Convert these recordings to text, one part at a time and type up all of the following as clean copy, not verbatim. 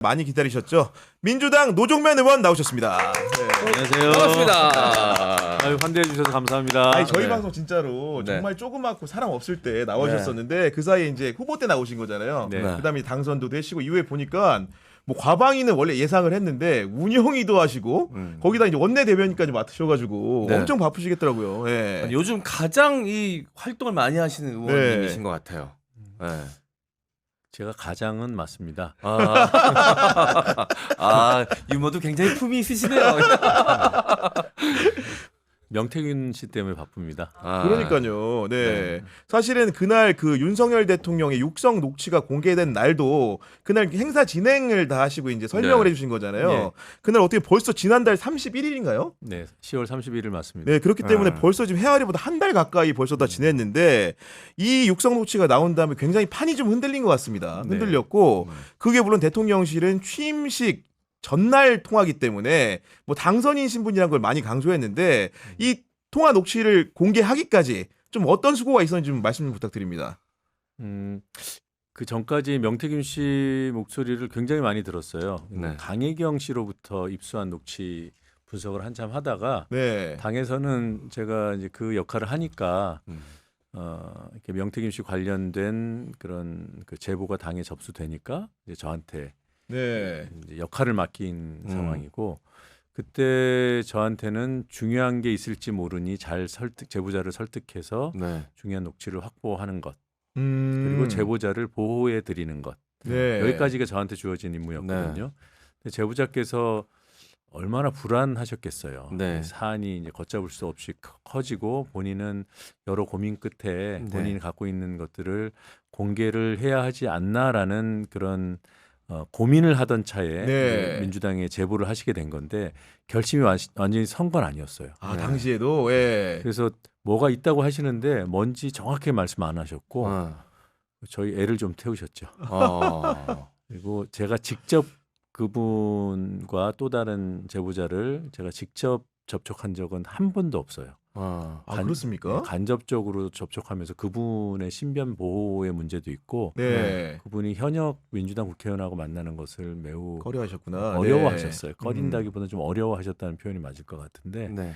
많이 기다리셨죠? 민주당 노종면 의원 나오셨습니다. 네. 안녕하세요. 반갑습니다. 아유, 환대해 주셔서 감사합니다. 아니 저희 네. 방송 진짜로 네. 정말 조그맣고 사람 없을 때 나오셨었는데 그 사이에 이제 후보 때 나오신 거잖아요. 네. 그다음에 당선도 되시고 이후에 보니까 뭐 과방위는 원래 예상을 했는데 운영위도 하시고 거기다 이제 원내대변인까지 맡으셔가지고 네. 엄청 바쁘시겠더라고요. 예. 아니, 요즘 가장 이 활동을 많이 하시는 의원님이신 네. 것 같아요. 네. 제가 가장은 맞습니다. 유머도 굉장히 품이 있으시네요. 명태균 씨 때문에 바쁩니다. 그러니까요. 네. 네. 사실은 그날 그 윤석열 대통령의 육성 녹취가 공개된 날도 그날 행사 진행을 다 하시고 이제 설명을 네. 해주신 거잖아요. 예. 그날 어떻게 벌써 지난달 31일인가요? 네, 10월 31일 맞습니다. 네, 그렇기 때문에 아. 벌써 지금 헤아리보다 한 달 가까이 벌써 다 지냈는데 이 육성 녹취가 나온 다음에 굉장히 판이 좀 흔들린 것 같습니다. 네. 흔들렸고 그게 물론 대통령실은 취임식 전날 통화기 때문에 뭐 당선인 신분이라는 걸 많이 강조했는데 이 통화 녹취를 공개하기까지 좀 어떤 수고가 있었는지 좀 말씀 부탁드립니다. 그 전까지 명태균 씨 목소리를 굉장히 많이 들었어요. 네. 강혜경 씨로부터 입수한 녹취 분석을 한참 하다가 네. 당에서는 제가 이제 그 역할을 하니까 음. 이렇게 명태균 씨 관련된 그런 그 제보가 당에 접수되니까 이제 저한테 네. 이제 역할을 맡긴 상황이고 그때 저한테는 중요한 게 있을지 모르니 잘 제보자를 설득해서 네. 중요한 녹취를 확보하는 것 그리고 그리고 제보자를 보호해 드리는 것 네. 여기까지가 저한테 주어진 임무였거든요. 근데 제보자께서 얼마나 불안하셨겠어요. 네. 사안이 이제 걷잡을 수 없이 커지고 본인은 여러 고민 끝에 네. 본인이 갖고 있는 것들을 공개를 해야 하지 않나라는 그런 고민을 하던 차에 네. 이제 민주당에 제보를 하시게 된 건데 결심이 완전히 선 건 아니었어요. 아, 네. 당시에도 예. 그래서 뭐가 있다고 하시는데 뭔지 정확하게 말씀 안 하셨고 저희 애를 좀 태우셨죠. 그리고 제가 직접 그분과 또 다른 제보자를 제가 직접 접촉한 적은 한 번도 없어요. 아, 간- 그렇습니까? 간접적으로 접촉하면서 그분의 신변 보호의 문제도 있고 네. 그분이 현역 민주당 국회의원하고 만나는 것을 매우 거래하셨구나. 어려워하셨어요. 네. 꺼린다기보다는 좀 어려워하셨다는 표현이 맞을 것 같은데 네.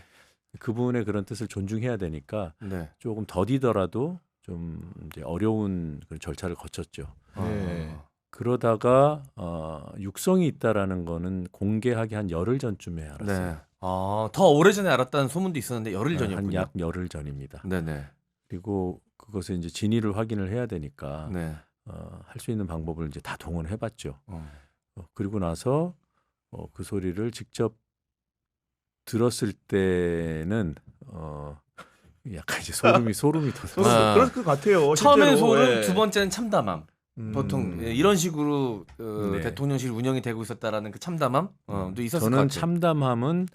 그분의 그런 뜻을 존중해야 되니까 네. 조금 더디더라도 좀 이제 어려운 그런 절차를 거쳤죠. 네. 그러다가 육성이 있다라는 거는 공개하기 한 열흘 전쯤에 알았어요. 네. 더 오래전에 알았다는 소문도 있었는데 열흘 한 전이었군요. 약 열흘 전입니다. 네네. 그리고 그것을 이제 진위를 확인을 해야 되니까 네. 할 수 있는 방법을 이제 다 동원해봤죠. 어. 그리고 나서 그 소리를 직접 들었을 때는 약간 이제 소름이 돋았어요. 그럴 것 같아요. 처음엔 실제로. 소름, 예. 두 번째는 참담함. 보통 이런 식으로 네. 대통령실 운영이 되고 있었다라는 그 참담함 도 있었을 것 저는 같아요. 참담함은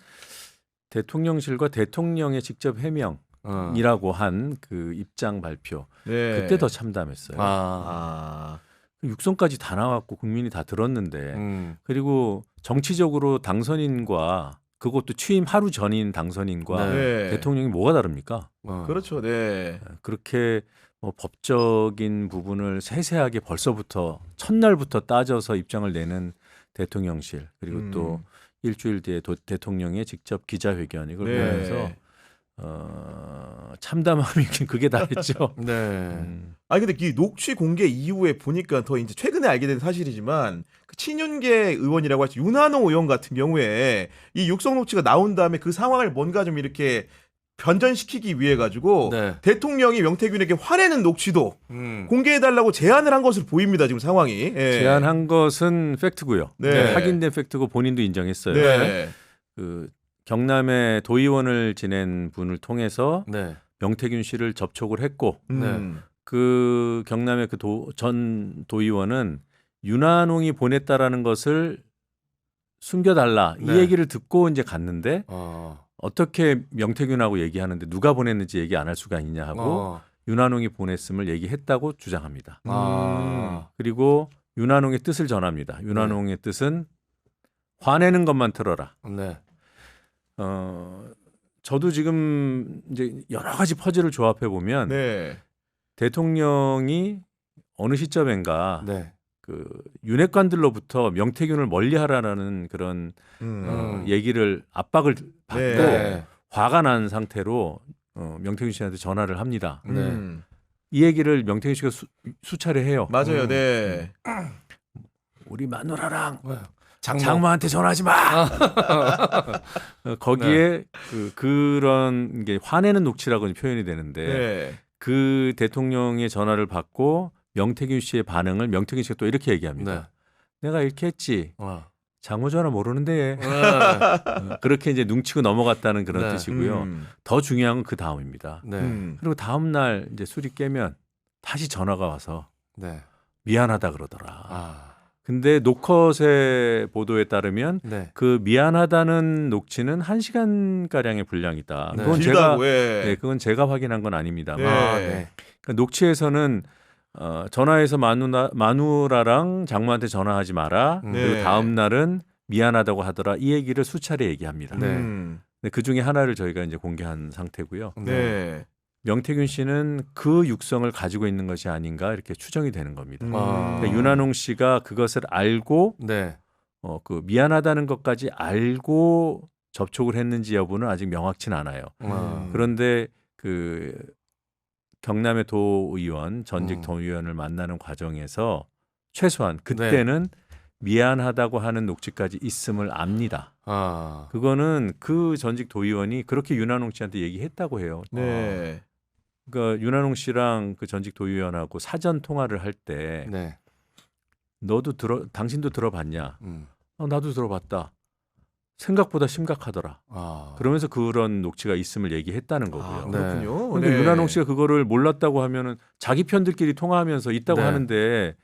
대통령실과 대통령의 직접 해명이라고 한 그 입장 발표 네. 그때 더 참담했어요. 아. 육성까지 다 나왔고 국민이 다 들었는데 그리고 정치적으로 당선인과 그것도 취임 하루 전인 당선인과 네. 대통령이 뭐가 다릅니까? 그렇죠. 네. 그렇게 뭐 법적인 부분을 세세하게 벌써부터 첫날부터 따져서 입장을 내는 대통령실 그리고 또 일주일 뒤에 대통령의 직접 기자회견 이걸 네. 보면서 참담함이 그게 다랬죠. 네. 아니 근데 이 녹취 공개 이후에 보니까 더 이제 최근에 알게 된 사실이지만 그 친윤계 의원이라고 할지 윤한홍 의원 같은 경우에 이 육성 녹취가 나온 다음에 그 상황을 뭔가 좀 이렇게 변전시키기 위해 가지고 네. 대통령이 명태균에게 화내는 녹취도 공개해달라고 제안을 한 것으로 보입니다. 지금 상황이. 예. 제안한 것은 팩트고요. 네. 확인된 팩트고 본인도 인정했어요. 네. 그 경남의 도의원을 지낸 분을 통해서 네. 명태균 씨를 접촉을 했고 음. 그 경남의 그 전 도의원은 윤한홍이 보냈다라는 것을 숨겨달라 이 네. 얘기를 듣고 이제 갔는데 어떻게 명태균하고 얘기하는데 누가 보냈는지 얘기 안 할 수가 있냐 하고 윤한홍이 보냈음을 얘기했다고 주장합니다. 그리고 윤한홍의 뜻을 전합니다. 윤한홍의 뜻은 화내는 것만 틀어라. 네. 저도 지금 이제 여러 가지 퍼즐을 조합해 보면 네. 대통령이 어느 시점인가 네. 그 윤핵관들로부터 명태균을 멀리하라는 그런 얘기를 압박을 받고 네. 화가 난 상태로 명태균 씨한테 전화를 합니다. 음. 이 얘기를 명태균 씨가 수차례 해요. 맞아요. 네. 우리 마누라랑 장모. 장모한테 전화하지 마. 거기에 그런 게 화내는 녹취라고 표현이 되는데 네. 그 대통령의 전화를 받고 명태균 씨의 반응을 명태균 씨가 또 이렇게 얘기합니다. 내가 이렇게 했지. 장모 전화 모르는데 그렇게 이제 눈치고 넘어갔다는 그런 네. 뜻이고요. 더 중요한 건 그 다음입니다. 네. 그리고 다음 날 이제 술이 깨면 다시 전화가 와서 네. 미안하다 그러더라. 아. 근데 노컷의 보도에 따르면 네. 그 미안하다는 녹취는 1시간 가량의 분량이다. 네. 그건 길다고, 예. 네, 그건 제가 확인한 건 아닙니다만 네. 아, 네. 그러니까 녹취에서는 전화해서 마누라랑 장모한테 전화하지 마라. 네. 그리고 다음 날은 미안하다고 하더라. 이 얘기를 수차례 얘기합니다. 네. 근데 그 중에 하나를 저희가 이제 공개한 상태고요. 네. 명태균 씨는 그 육성을 가지고 있는 것이 아닌가 이렇게 추정이 되는 겁니다. 아. 그러니까 윤한홍 씨가 그것을 알고 네. 그 미안하다는 것까지 알고 접촉을 했는지 여부는 아직 명확치는 않아요. 그런데 그 경남의 도의원 전직 도의원을 만나는 과정에서 최소한 그때는 미안하다고 하는 녹취까지 있음을 압니다. 아. 그거는 그 전직 도의원이 그렇게 윤한홍 씨한테 얘기했다고 해요. 네. 그러니까 윤한홍 씨랑 그 전직 도의원하고 사전 통화를 할 때 네. 당신도 들어봤냐? 음. 나도 들어봤다. 생각보다 심각하더라. 아. 그러면서 그런 녹취가 있음을 얘기했다는 거고요. 아, 네. 그렇군요. 그러니까 네. 윤한홍 씨가 그거를 몰랐다고 하면은 자기 편들끼리 통화하면서 있다고 네. 하는데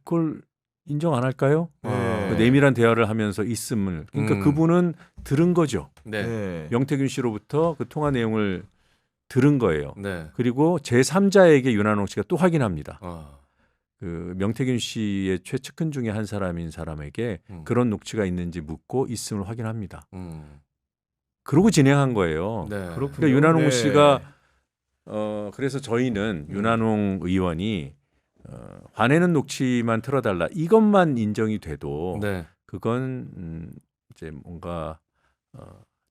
그걸 인정 안 할까요? 네. 그 내밀한 대화를 하면서 있음을. 그러니까 그분은 들은 거죠. 네. 네. 명태균 씨로부터 그 통화 내용을 들은 거예요. 네. 그리고 제3자에게 윤한홍 씨가 또 확인합니다. 아. 그 명태균 씨의 최측근 중에 한 사람인 사람에게 음. 그런 녹취가 있는지 묻고 있음을 확인합니다. 음. 그러고 진행한 거예요. 네. 그렇군요. 그러니까 윤한홍 네. 씨가 그래서 저희는 윤한홍 의원이 화내는 녹취만 틀어달라 이것만 인정이 돼도 네. 그건 이제 뭔가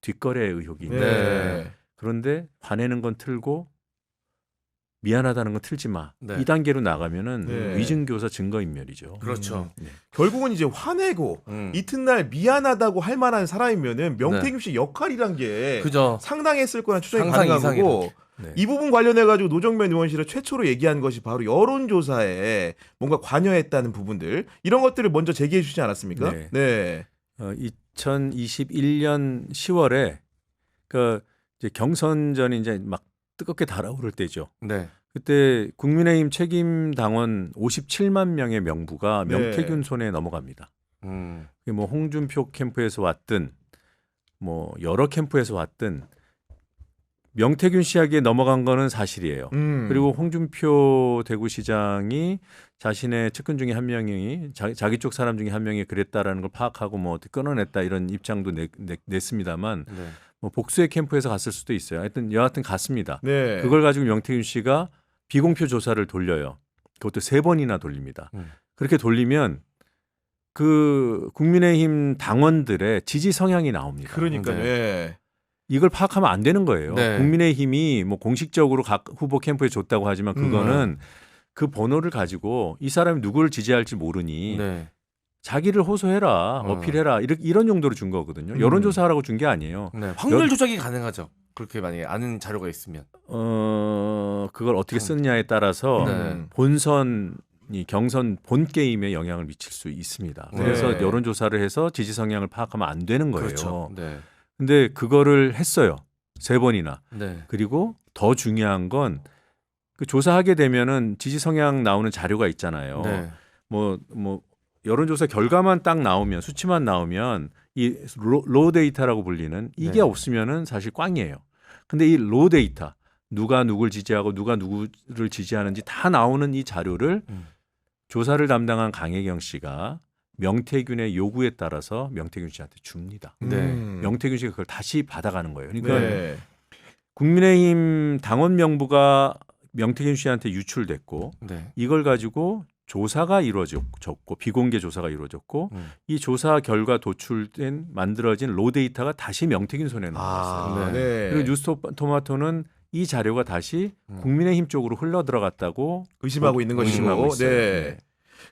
뒷거래 의혹이 있는 네. 그런데 화내는 건 틀고 미안하다는 건 틀지 마. 네. 이 단계로 나가면은 네. 위증교사 증거인멸이죠. 그렇죠. 네. 결국은 이제 화내고 음. 이튿날 미안하다고 할 만한 사람이면은 명태균 씨 역할이란 게 그죠. 상당했을 거란 추정이 상상 가능한 거고 네. 이 부분 관련해 가지고 노정면 의원실을 최초로 얘기한 것이 바로 여론조사에 뭔가 관여했다는 부분들 이런 것들을 먼저 제기해 주지 않았습니까? 네. 네. 2021년 10월에 그 이제 경선전이 이제 막 뜨겁게 달아오를 때죠. 네. 그때 국민의힘 책임 당원 57만 명의 명부가 네. 명태균 손에 넘어갑니다. 그게 뭐 홍준표 캠프에서 왔든 뭐 여러 캠프에서 왔든 명태균 씨에게 넘어간 거는 사실이에요. 그리고 홍준표 대구시장이 자신의 측근 중에 한 명이 자기 쪽 사람 중에 한 명이 그랬다라는 걸 파악하고 뭐 어떻게 끊어냈다 이런 입장도 냈습니다만 네. 뭐 복수의 캠프에서 갔을 수도 있어요. 하여튼 여하튼 갔습니다. 네. 그걸 가지고 명태균 씨가 비공표 조사를 돌려요. 그것도 3번이나 돌립니다. 그렇게 돌리면 그 국민의힘 당원들의 지지 성향이 나옵니다. 그러니까요. 네. 이걸 파악하면 안 되는 거예요. 네. 국민의힘이 뭐 공식적으로 각 후보 캠프에 줬다고 하지만 그거는 그 번호를 가지고 이 사람이 누구를 지지할지 모르니 네. 자기를 호소해라, 어필해라 이런 용도로 준 거거든요. 여론조사하라고 준 게 아니에요. 네. 확률 조작이 가능하죠. 그렇게 만약에 아는 자료가 있으면. 그걸 어떻게 쓰느냐에 따라서 네. 본선이 경선 본 게임에 영향을 미칠 수 있습니다. 그래서 네. 여론조사를 해서 지지 성향을 파악하면 안 되는 거예요. 그렇죠. 네. 근데 그거를 했어요. 3번이나. 네. 그리고 더 중요한 건 그 조사하게 되면은 지지 성향 나오는 자료가 있잖아요. 네. 뭐 여론조사 결과만 딱 나오면 수치만 나오면 이 로우 데이터라고 불리는 이게 네. 없으면은 사실 꽝이에요. 근데 이 로우 데이터 누가 누구를 지지하고 누가 누구를 지지하는지 다 나오는 이 자료를 조사를 담당한 강혜경 씨가 명태균의 요구에 따라서 명태균 씨한테 줍니다. 네. 명태균 씨가 그걸 다시 받아가는 거예요. 그러니까 네. 국민의힘 당원 명부가 명태균 씨한테 유출됐고 네. 이걸 가지고 조사가 이루어졌고 비공개 조사가 이루어졌고 이 조사 결과 도출된 만들어진 로 데이터가 다시 명태균 손에 넘어갔어요. 네. 그리고 뉴스토마토는 이 자료가 다시 국민의힘 쪽으로 흘러 들어갔다고 의심하고 있는 것이고. 의심하고 있어요. 네.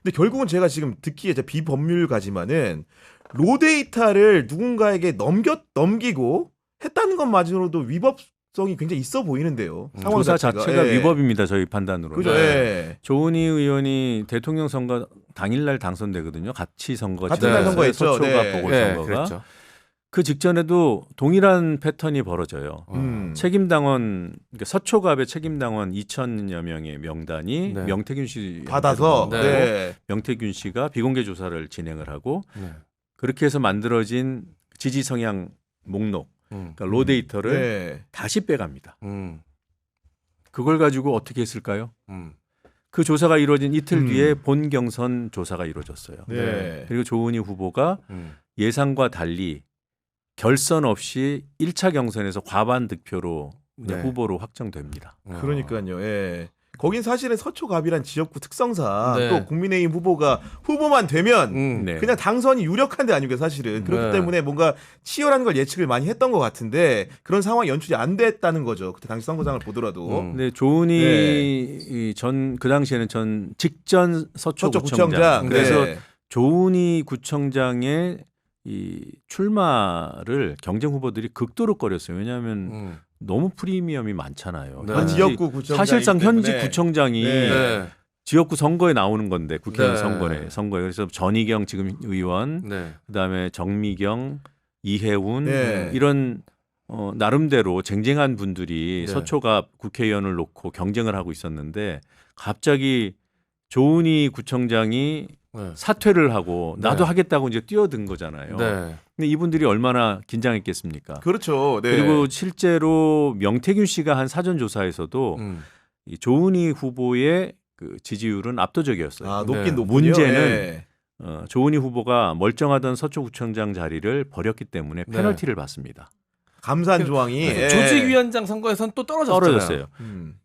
근데 결국은 제가 지금 듣기에 비법률가지만은 로 데이터를 누군가에게 넘기고 했다는 것만으로도 위법성이 굉장히 있어 보이는데요. 상황 조사 자체가 예. 위법입니다. 저희 판단으로. 그죠. 예. 조은희 의원이 대통령 선거 당일날 당선되거든요. 같이 선거 같은 날 선거했죠. 서초가 네. 보궐선거가. 그랬죠. 그 직전에도 동일한 패턴이 벌어져요. 책임당원 그러니까 서초갑의 책임당원 2,000여 명의 명단이 네. 명태균 씨 받아서 네. 네. 명태균 씨가 비공개 조사를 진행을 하고 네. 그렇게 해서 만들어진 지지 성향 목록 그러니까 로 데이터를 네. 다시 빼갑니다. 음. 그걸 가지고 어떻게 했을까요? 음. 그 조사가 이루어진 이틀 뒤에 본 경선 조사가 이루어졌어요. 네. 그리고 조은희 후보가 음. 예상과 달리 결선 없이 1차 경선에서 과반 득표로 네. 후보로 확정됩니다. 그러니까요. 예. 거긴 사실은 서초갑이란 지역구 특성상 네. 또 국민의힘 후보가 후보만 되면 네. 그냥 당선이 유력한 데 아닙니까 사실은. 그렇기 네. 때문에 뭔가 치열한 걸 예측을 많이 했던 것 같은데 그런 상황이 연출이 안 됐다는 거죠. 그때 당시 선거장을 보더라도. 근데 조은희 전 그 당시에는 전 직전 서초구청장. 서초구청장. 그래서 네. 조은희 구청장의 이 출마를 경쟁 후보들이 극도로 꺼렸어요. 왜냐하면 너무 프리미엄이 많잖아요. 네. 현지- 지역구 구청장 사실상 현지 구청장이 네. 네. 지역구 선거에 나오는 건데 국회의원 네. 선거에 그래서 전희경 지금 의원 네. 그다음에 정미경 이해운 네. 이런 나름대로 쟁쟁한 분들이 네. 서초갑 국회의원을 놓고 경쟁을 하고 있었는데 갑자기 조은희 구청장이 네. 사퇴를 하고 나도 네. 하겠다고 이제 뛰어든 거잖아요. 네. 근데 이분들이 얼마나 긴장했겠습니까? 그렇죠. 네. 그리고 실제로 명태균 씨가 한 사전 조사에서도 이 조은희 후보의 그 지지율은 압도적이었어요. 아, 높긴 네. 높군요. 문제는 예. 조은희 후보가 멀쩡하던 서초구청장 자리를 버렸기 때문에 네. 페널티를 받습니다. 감산 조항이 예. 조직위원장 선거에서는 또 떨어졌잖아요. 떨어졌어요. 음.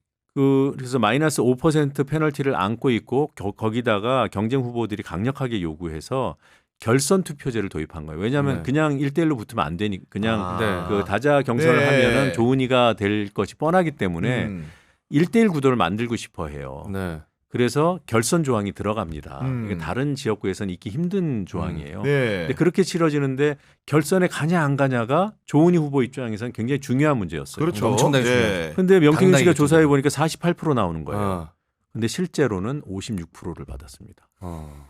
그래서 마이너스 5% 페널티를 안고 있고 거기다가 경쟁 후보들이 강력하게 요구해서 결선 투표제를 도입한 거예요. 왜냐하면 네. 그냥 1대1로 붙으면 안 되니 그냥 아. 네. 그 다자 경선을 네. 하면은 조은희가 될 것이 뻔하기 때문에 음. 1대1 구도를 만들고 싶어 해요. 네. 그래서 결선 조항이 들어갑니다. 이게 다른 지역구에서는 있기 힘든 조항이에요. 네. 근데 그렇게 치러지는데 결선에 가냐 안 가냐가 조은희 후보 입장에서는 굉장히 중요한 문제였어요. 그렇죠. 엄청나게 네. 근데 명태균 당당히 씨가 있죠. 조사해 보니까 48% 나오는 거예요. 어. 근데 실제로는 56%를 받았습니다. 어.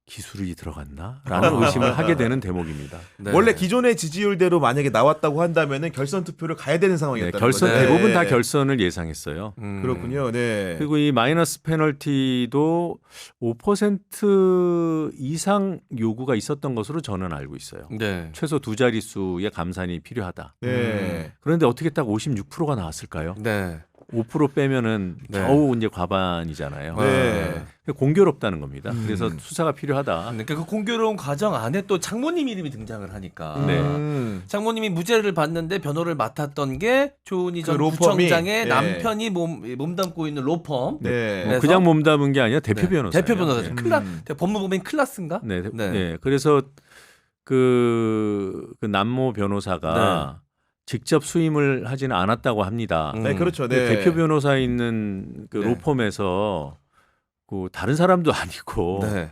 기술이 들어갔나?라는 의심을 하게 되는 대목입니다. 네. 원래 기존의 지지율대로 만약에 나왔다고 한다면은 결선 투표를 가야 되는 네, 상황이었다는 결선 거죠. 대부분 네. 다 결선을 예상했어요. 그렇군요. 네. 그리고 이 마이너스 페널티도 5% 이상 요구가 있었던 것으로 저는 알고 있어요. 네. 최소 두 자릿수의 감산이 필요하다. 네. 그런데 어떻게 딱 56%가 나왔을까요? 네. 5% 빼면은 네. 겨우 이제 과반이잖아요. 네. 공교롭다는 겁니다. 그래서 수사가 필요하다. 그러니까 그 공교로운 과정 안에 또 장모님 이름이 등장을 하니까 네. 장모님이 무죄를 받는데 변호를 맡았던 게 조은희 전 그 로펌이, 구청장의 네. 남편이 몸담고 있는 로펌. 네. 그래서- 그냥 몸담은 게 아니라 대표 네. 변호사. 대표 변호사죠. 네. 법무법인 클라스인가? 네, 네. 네. 그래서 그 남모 변호사가 직접 수임을 하지는 않았다고 합니다. 네, 그렇죠. 근데 네. 대표 변호사에 있는 그 네. 로펌에서 그 다른 사람도 아니고 네.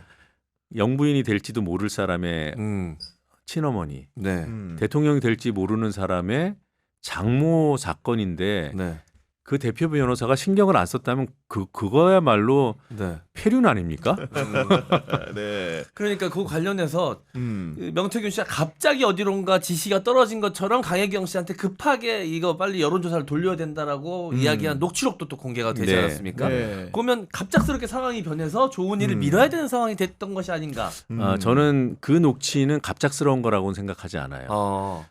영부인이 될지도 모를 사람의 음. 친어머니, 네. 대통령이 될지 모르는 사람의 장모 사건인데 네. 그 대표 변호사가 신경을 안 썼다면 그거야말로 네. 폐륜 아닙니까? 네. 그러니까 그 관련해서 음. 그 명태균 씨가 갑자기 어디론가 지시가 떨어진 것처럼 강혜경 씨한테 급하게 이거 빨리 여론조사를 돌려야 된다라고 이야기한 녹취록도 또 공개가 되지 네. 않았습니까? 네. 그러면 갑작스럽게 상황이 변해서 조은희를 밀어야 되는 상황이 됐던 것이 아닌가? 저는 그 녹취는 갑작스러운 거라고는 생각하지 않아요. 어.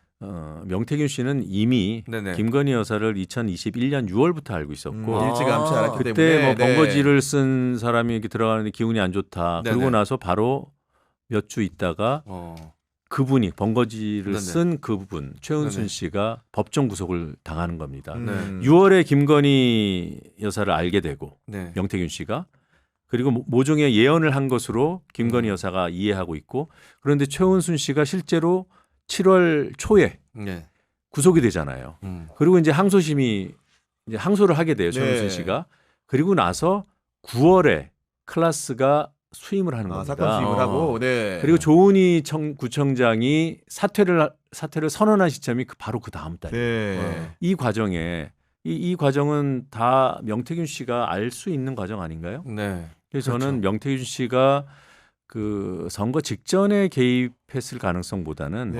명태균 씨는 이미 네네. 김건희 여사를 2021년 6월부터 알고 있었고 일찌감치 알았기 그때 때문에 뭐 네. 번거지를 쓴 사람이 이렇게 들어가는데 기운이 안 좋다. 네네. 그러고 나서 바로 몇 주 있다가 어. 그분이 번거지를 네네. 쓴 그분 최은순 네네. 씨가 법정 구속을 당하는 겁니다. 네. 6월에 김건희 여사를 알게 되고 네. 명태균 씨가 그리고 모종의 예언을 한 것으로 김건희 여사가 이해하고 있고 그런데 최은순 씨가 실제로 7월 초에 네. 구속이 되잖아요. 그리고 이제 항소심이 이제 항소를 하게 돼요. 최은순 네. 씨가. 그리고 나서 9월에 클라스가 수임을 하는 겁니다. 사건 수임을 하고, 네. 그리고 조은희 구청장이 사퇴를 선언한 시점이 바로 그 다음 달이에요. 네. 이 과정에 이 과정은 다 명태균 씨가 알 수 있는 과정 아닌가요? 네. 그래서 그렇죠. 저는 명태균 씨가 그 선거 직전에 개입했을 가능성보다는 네.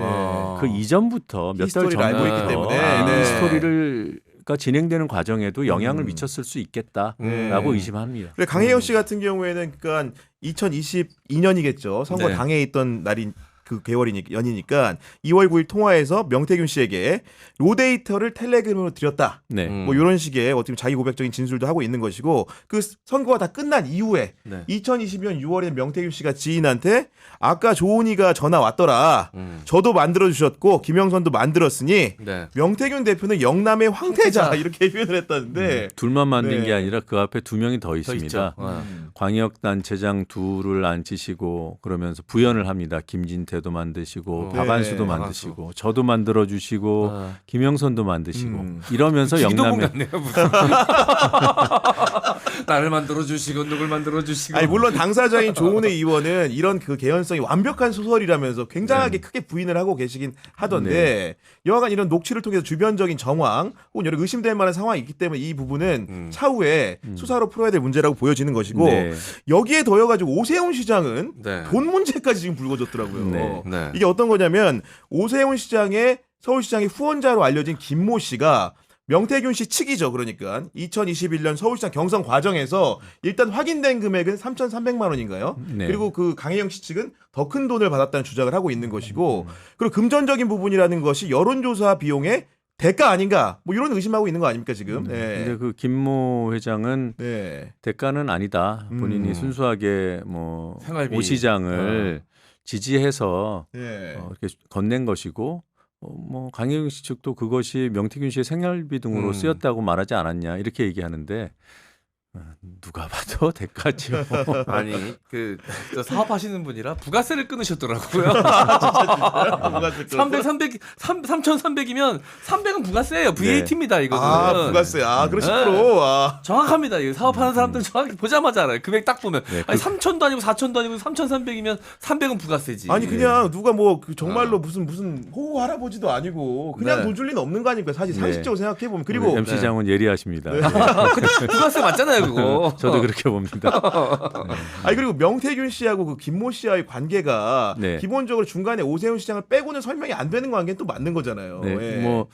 그 이전부터 몇 달 히스토리를 알고 있기 전부터 때문에, 이 네. 스토리가 진행되는 과정에도 영향을 미쳤을 수 있겠다라고 네. 의심합니다. 그래 강혜영 씨 같은 경우에는 그러니까 2022년이겠죠. 선거 네. 당에 있던 날인 그 연이니까 2월 9일 통화에서 명태균 씨에게 로데이터를 텔레그램으로 드렸다. 네. 뭐 이런 식의 어떻게 보면 자기 고백적인 진술도 하고 있는 것이고 그 선거가 다 끝난 이후에 네. 2022년 6월에 명태균 씨가 지인한테 아까 조은희가 전화 왔더라. 저도 만들어 주셨고 김영선도 만들었으니 네. 명태균 대표는 영남의 황태자 황태자. 이렇게 표현을 했다는데 둘만 만든 네. 게 아니라 그 앞에 두 명이 더 더 있습니다. 있죠. 광역단체장 둘을 앉히시고 그러면서 부연을 합니다. 김진태도 만드시고 네, 박안수도 박안수. 만드시고 저도 만들어 주시고 아. 김영선도 만드시고 이러면서 기도문 영남에 같네요. 무슨. 나를 만들어 주시고 누굴 만들어 주시고. 아니 물론 당사자인 조은혜 의원은 이런 그 개연성이 완벽한 소설이라면서 굉장하게 크게 부인을 하고 계시긴 하던데 여하간 이런 녹취를 통해서 주변적인 정황 혹은 여러 의심될 만한 상황이 있기 때문에 이 부분은 차후에 수사로 풀어야 될 문제라고 보여지는 것이고 네. 여기에 더해가지고 오세훈 시장은 네. 돈 문제까지 지금 불거졌더라고요. 네. 네. 이게 어떤 거냐면 오세훈 시장의 서울시장의 후원자로 알려진 김모 씨가 명태균 씨 측이죠. 그러니까 2021년 서울시장 경선 과정에서 일단 확인된 금액은 3,300만 원인가요? 네. 그리고 그 강혜영 씨 측은 더 큰 돈을 받았다는 주장을 하고 있는 것이고 그리고 금전적인 부분이라는 것이 여론조사 비용의 대가 아닌가? 뭐 이런 의심하고 있는 거 아닙니까 지금? 근데 네. 그 김모 회장은 네. 대가는 아니다. 본인이 순수하게 뭐 생활비. 오 시장을 지지해서 네. 이렇게 건넨 것이고 뭐 강혜경 씨 측도 그것이 명태균 씨의 생활비 등으로 쓰였다고 말하지 않았냐 이렇게 얘기하는데 누가 봐도 대가죠. 아니 저 사업하시는 분이라 부가세를 끊으셨더라고요. 3,300이면 300은 부가세예요. VAT입니다 이거는. 아 부가세. 아 그러시구나. 네. 아. 정확합니다. 이거 사업하는 사람들은 정확히 보자마자 알아요. 금액 딱 보면 네, 아니 3,000도 아니고 4,000도 아니고 3,300이면 300은 부가세지. 아니 그냥 누가 뭐 정말로 무슨 호호 할아버지도 아니고 그냥 네. 돈 줄 리는 없는 거 아닙니까? 사실 네. 상식적으로 생각해 보면 그리고 그리고 MC 장은 예리하십니다. 근데 부가세 맞잖아요 그거. 저도 그렇게 봅니다. 아니 그리고 명태균 씨하고 그 김모 씨와의 관계가 네. 기본적으로 중간에 오세훈 시장을 빼고는 설명이 안 되는 관계는 또 맞는 거잖아요. 네, 예. 뭐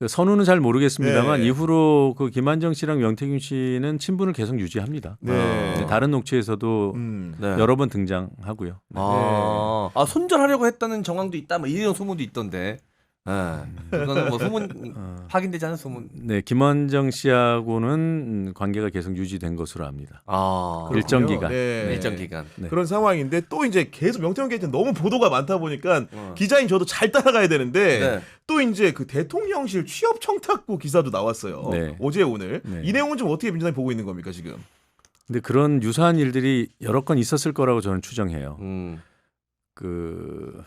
선우는 잘 모르겠습니다만 네. 이후로 그 김한정 씨랑 명태균 씨는 친분을 계속 유지합니다. 네. 다른 녹취에서도 네. 여러 번 등장하고요. 아 손절하려고 했다는 정황도 있다. 뭐 이런 소문도 있던데. 네. 그거는 뭐 소문 확인되지 않은 소문. 네, 김한정 씨하고는 관계가 계속 유지된 것으로 압니다. 아 일정 그렇군요. 기간. 네. 일정 기간. 네. 그런 상황인데 또 이제 계속 명태균 게이트는 너무 보도가 많다 보니까 어. 기자인 저도 잘 따라가야 되는데 네. 또 이제 그 대통령실 취업 청탁부 기사도 나왔어요. 네. 어제 오늘 네. 이 내용은 좀 어떻게 민주당이 보고 있는 겁니까 지금? 근데 그런 유사한 일들이 여러 건 있었을 거라고 저는 추정해요. 그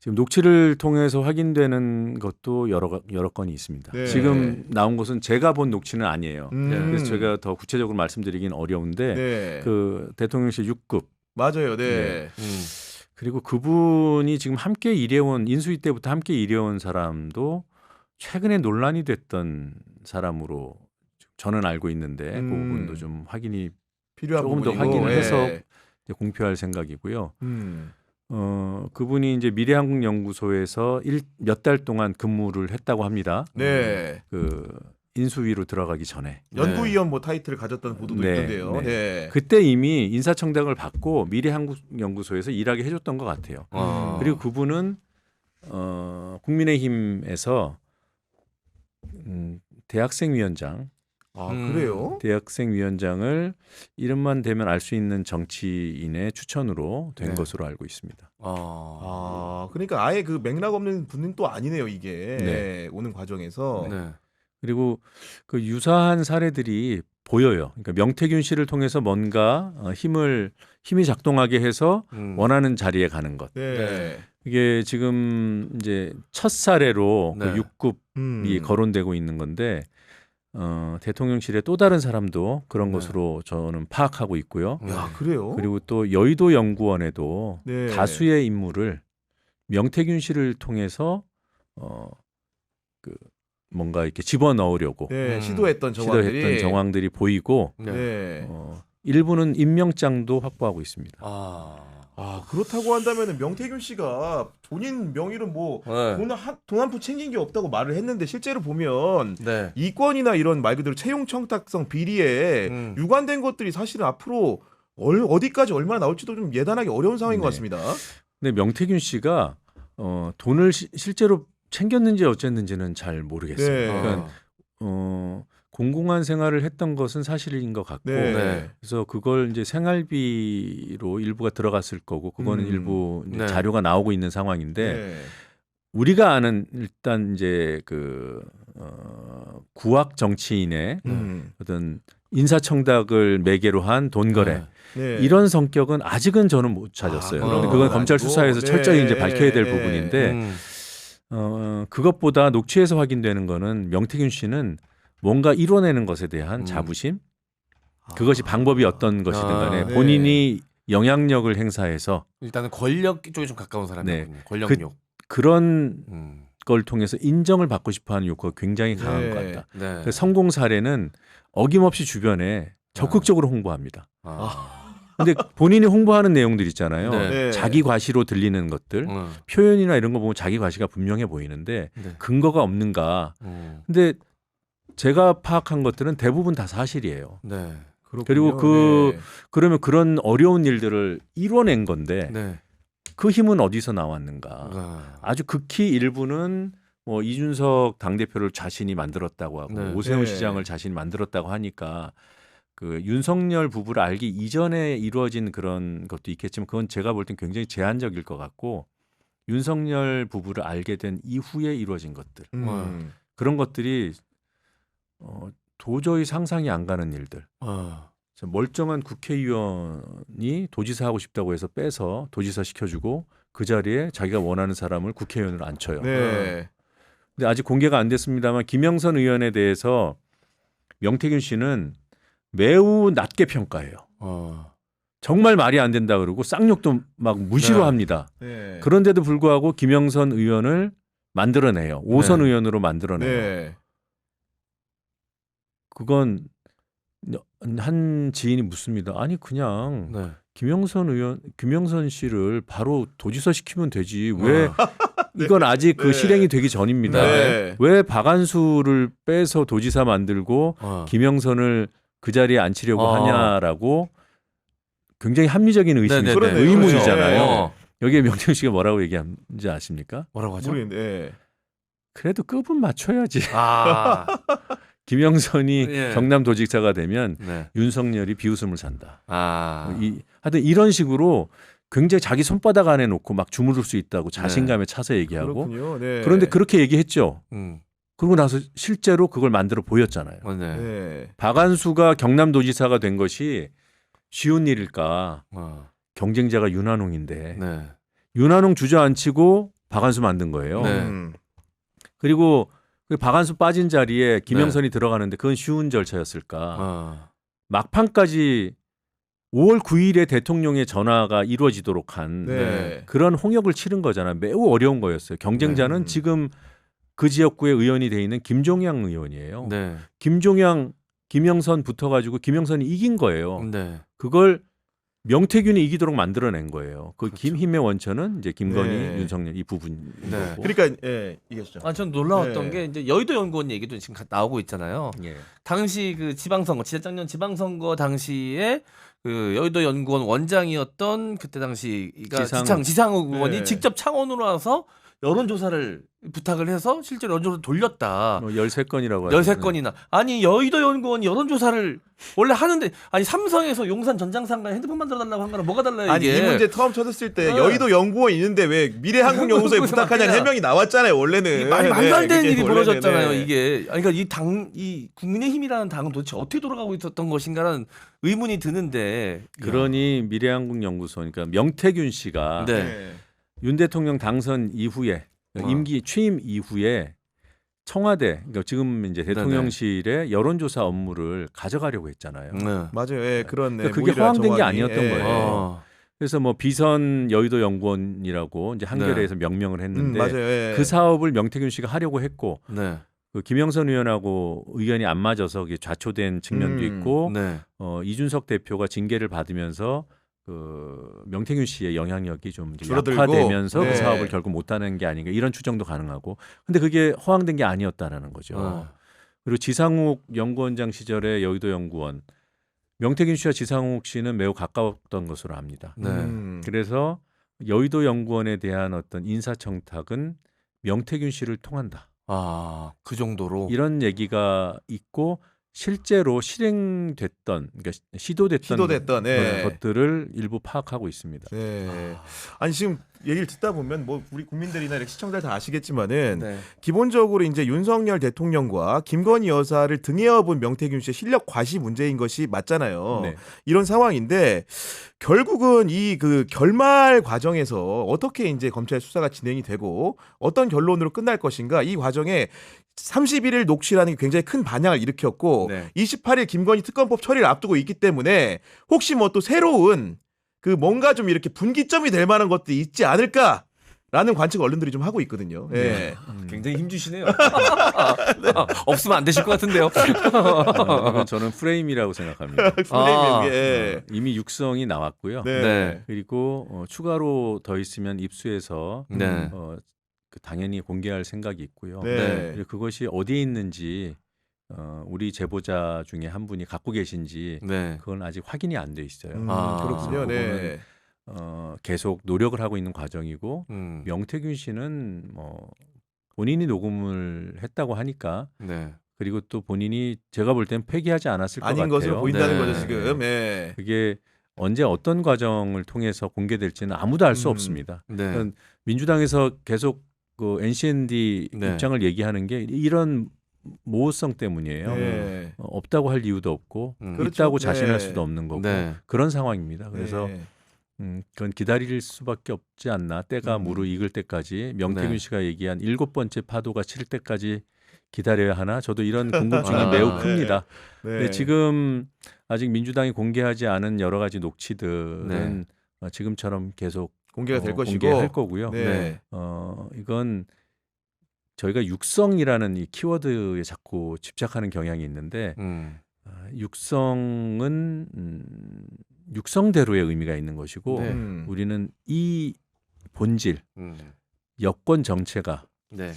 지금 녹취를 통해서 확인되는 것도 여러 건이 있습니다. 네. 지금 나온 것은 제가 본 녹취는 아니에요. 그래서 제가 음. 더 구체적으로 말씀드리긴 어려운데 네. 그 대통령실 6급 맞아요. 네. 그리고 그분이 지금 함께 일해온 인수위 때부터 함께 일해온 사람도 최근에 논란이 됐던 사람으로 저는 알고 있는데 그 부분도 좀 확인이 필요한 조금 더 부분이고, 확인을 예. 해서 이제 공표할 생각이고요. 그분이 이제 미래한국연구소에서 몇 달 동안 근무를 했다고 합니다. 네. 그 인수위로 들어가기 전에. 연구위원 뭐 타이틀을 가졌다는 보도도 네, 있던데요. 네. 네. 그때 이미 인사청탁을 받고 미래한국연구소에서 일하게 해줬던 것 같아요. 그리고 그분은 국민의힘에서 대학생위원장, 그래요? 대학생위원장을 이름만 대면 알 수 있는 정치인의 추천으로 된 네. 것으로 알고 있습니다. 아, 그러니까 아예 그 맥락 없는 분은 또 아니네요, 이게. 네. 오는 과정에서. 네. 그리고 그 유사한 사례들이 보여요. 그러니까 명태균 씨를 통해서 뭔가 힘이 작동하게 해서 원하는 자리에 가는 것. 네. 이게 지금 이제 첫 사례로 네. 그 6급이 거론되고 있는 건데 대통령실의 또 다른 사람도 그런 네. 것으로 저는 파악하고 있고요. 야, 그래요? 그리고 또 여의도 연구원에도 네. 다수의 인물을 명태균 씨를 통해서 그 뭔가 이렇게 집어넣으려고 네, 시도했던 정황들이 시도했던 정황들이 보이고 네. 일부는 임명장도 확보하고 있습니다. 그렇다고 한다면은 명태균 씨가 본인 명의로 뭐 네. 돈 한 푼 챙긴 게 없다고 말을 했는데 실제로 보면 네. 이권이나 이런 말 그대로 채용 청탁성 비리에 유관된 것들이 사실은 앞으로 어디까지 얼마나 나올지도 좀 예단하기 어려운 상황인 것 네. 같습니다. 근데 명태균 씨가 돈을 실제로 챙겼는지 어쨌는지는 잘 모르겠어요. 네. 그러니까 공공한 생활을 했던 것은 사실인 것 같고 네. 그래서 그걸 이제 생활비로 일부가 들어갔을 거고 그거는 일부 이제 네. 자료가 나오고 있는 상황인데 네. 우리가 아는 일단 이제 그 구악 정치인의 어떤 인사청탁을 매개로 한 돈 거래 네. 이런 성격은 아직은 저는 못 찾았어요. 그런 근데 그건 건 검찰 아니고. 수사에서 네. 철저히 이제 밝혀야 될 네. 부분인데 그것보다 녹취에서 확인되는 거는 명태균 씨는 뭔가 이뤄내는 것에 대한 자부심 그것이 방법이 어떤 것이든 간에 네. 본인이 영향력을 행사해서 일단은 권력 쪽에 좀 가까운 사람이거든요. 권력욕. 그런 걸 통해서 인정을 받고 싶어하는 욕구가 굉장히 강한 네. 것 같다. 네. 그 성공 사례는 어김없이 주변에 적극적으로 홍보합니다. 근데 본인이 홍보하는 내용들 있잖아요. 네. 네. 자기 과시로 들리는 것들, 표현이나 이런 거 보면 자기 과시가 분명해 보이는데 네. 근거가 없는가. 근데 제가 파악한 것들은 대부분 다 사실이에요. 네. 그리고 그러면 그런 어려운 일들을 이뤄낸 건데 네. 그 힘은 어디서 나왔는가. 아주 극히 일부는 뭐 이준석 당대표를 자신이 만들었다고 하고 네. 오세훈 네. 시장을 자신이 만들었다고 하니까 그 윤석열 부부를 알기 이전에 이루어진 그런 것도 있겠지만 그건 제가 볼 땐 굉장히 제한적일 것 같고 윤석열 부부를 알게 된 이후에 이루어진 것들 그런 것들이 도저히 상상이 안 가는 일들. 멀쩡한 국회의원이 도지사 하고 싶다고 해서 빼서 도지사 시켜주고 그 자리에 자기가 원하는 사람을 국회의원으로 앉혀요. 네. 근데 아직 공개가 안 됐습니다만 김영선 의원에 대해서 명태균 씨는 매우 낮게 평가해요. 정말 말이 안 된다 그러고 쌍욕도 막 무시로 네. 합니다. 네. 그런데도 불구하고 김영선 의원을 만들어내요. 5선 네. 의원으로 만들어내요. 네. 그건 한 지인이 묻습니다. 아니 그냥 네. 김영선 씨를 바로 도지사 시키면 되지. 왜 이건 아직 그 네. 실행이 되기 전입니다. 네. 왜 박안수를 빼서 도지사 만들고 김영선을 그 자리에 앉히려고 하냐라고 굉장히 합리적인 의심이 네네네. 그러네요. 의문이잖아요. 그렇죠. 여기에 명태균 씨가 뭐라고 얘기하는지 아십니까? 뭐라고 하죠? 모르겠는데. 그래도 급은 맞춰야지. 아. 김영선이 예. 경남도지사가 되면 네. 윤석열이 비웃음을 산다. 아. 하여튼 이런 식으로 굉장히 자기 손바닥 안에 놓고 막 주무를 수 있다고 자신감에 차서 얘기하고 그렇군요. 네. 그런데 그렇게 얘기했죠. 음. 그러고 나서 실제로 그걸 만들어 보였잖아요. 네. 네. 박안수가 경남도지사가 된 것이 쉬운 일일까? 경쟁자가 윤한홍인데 네. 윤한홍 주저앉히고 박안수 만든 거예요. 네. 그리고 그 박안수 빠진 자리에 김영선이 들어가는데 그건 쉬운 절차였을까? 막판까지 5월 9일에 대통령의 전화가 이루어지도록 한 네. 그런 홍역을 치른 거잖아요. 매우 어려운 거였어요. 경쟁자는 지금 그 지역구에 의원이 돼 있는 김종양 의원이에요. 네. 김영선 붙어가지고 김영선이 이긴 거예요. 네. 그걸 명태균이 이기도록 만들어낸 거예요. 그 그렇죠. 김힘의 원천은 이제 김건희, 네. 윤석열 이 부분인 네. 거고. 그러니까 예, 이겼죠. 전 놀라웠던 네. 게 이제 여의도 연구원 얘기도 지금 나오고 있잖아요. 예. 당시 그 지방선거, 지자장년 지방선거 당시에 그 여의도 연구원 원장이었던 그때 당시가 지상욱. 지상욱 의원이 네. 직접 창원으로 와서 여론조사를 부탁을 해서 실제로 여론조사를 돌렸다. 13건이라고 13건이나. 아니 여의도 연구원이 여론조사를 원래 하는데 아니 삼성에서 용산 전장상가에 핸드폰 만들어달라고 한 거랑 뭐가 달라요 아니 이게. 이 문제 처음 쳐졌을 때 네. 여의도 연구원 있는데 왜 미래한국연구소에 부탁하냐는 맞냐. 해명이 나왔잖아요 원래는. 이게 말도 안 되는 그게 일이 원래는, 벌어졌잖아요 네. 이게. 아니, 그러니까 이 국민의힘이라는 당은 도대체 어떻게 돌아가고 있었던 것인가라는 의문이 드는데. 그러니 미래한국연구소 그러니까 명태균 씨가 네. 네. 윤 대통령 당선 이후에 임기 취임 이후에 청와대 그러니까 지금 이제 대통령실의 여론조사 업무를 가져가려고 했잖아요. 네. 맞아요. 예, 그런 그러니까 그게 모의라 허황된 게 정황이, 아니었던 예. 거예요. 그래서 뭐 비선 여의도 연구원이라고 이제 한겨레에서 명명을 했는데 맞아요. 예. 그 사업을 명태균 씨가 하려고 했고 네. 그 김영선 의원하고 의견이 안 맞아서 그게 좌초된 측면도 있고 네. 이준석 대표가 징계를 받으면서 그 명태균 씨의 영향력이 좀 이제 줄어들고, 약화되면서 네. 그 사업을 결국 못하는 게 아닌가 이런 추정도 가능하고 근데 그게 허황된 게 아니었다라는 거죠. 그리고 지상욱 연구원장 시절에 여의도 연구원 명태균 씨와 지상욱 씨는 매우 가까웠던 것으로 압니다. 네. 그래서 여의도 연구원에 대한 어떤 인사청탁은 명태균 씨를 통한다. 그 정도로. 이런 얘기가 있고 실제로 실행됐던 그러니까 시도됐던 예. 것들을 일부 파악하고 있습니다. 네. 아니 지금 얘기를 듣다 보면 뭐 우리 국민들이나 이렇게 시청자들 다 아시겠지만은 네. 기본적으로 이제 윤석열 대통령과 김건희 여사를 등에업은 명태균 씨의 실력 과시 문제인 것이 맞잖아요. 네. 이런 상황인데 결국은 이 그 결말 과정에서 어떻게 이제 검찰 수사가 진행이 되고 어떤 결론으로 끝날 것인가 이 과정에 31일 녹취라는 게 굉장히 큰 반향을 일으켰고 네. 28일 김건희 특검법 처리를 앞두고 있기 때문에 혹시 뭐 또 새로운 그 뭔가 좀 이렇게 분기점이 될 만한 것들이 있지 않을까라는 관측 언론들이 좀 하고 있거든요. 예. 굉장히 힘주시네요. 없으면 안 되실 것 같은데요. 이건 저는 프레임이라고 생각합니다. 선생님, 예. 이미 육성이 나왔고요. 네. 네. 그리고 추가로 더 있으면 입수해서 네. 그 당연히 공개할 생각이 있고요. 네. 그리고 그것이 어디에 있는지 우리 제보자 중에 한 분이 갖고 계신지 네. 그건 아직 확인이 안 돼 있어요. 그렇군요. 네. 계속 노력을 하고 있는 과정이고 명태균 씨는 뭐 본인이 녹음을 했다고 하니까 네. 그리고 또 본인이 제가 볼 땐 폐기하지 않았을 것 아닌 같아요. 것으로 보인다는 네. 거죠 지금. 예. 그게 언제 어떤 과정을 통해서 공개될지는 아무도 알 수 없습니다. 네. 그러니까 민주당에서 계속 그 NCND 네. 입장을 얘기하는 게 이런 모호성 때문이에요. 네. 없다고 할 이유도 없고 그렇죠. 있다고 네. 자신할 수도 없는 거고 네. 그런 상황입니다. 그래서 네. 그건 기다릴 수밖에 없지 않나. 때가 무르익을 때까지 명태균 네. 씨가 얘기한 7번째 파도가 칠 때까지 기다려야 하나? 저도 이런 궁금증이 매우 큽니다. 네. 근데 지금 아직 민주당이 공개하지 않은 여러 가지 녹취들은 지금처럼 계속 공개가 될 것이고 공개할 거고요. 네. 이건 저희가 육성이라는 이 키워드에 자꾸 집착하는 경향이 있는데 육성은 육성대로의 의미가 있는 것이고 네. 우리는 이 본질 여권 정체가 네.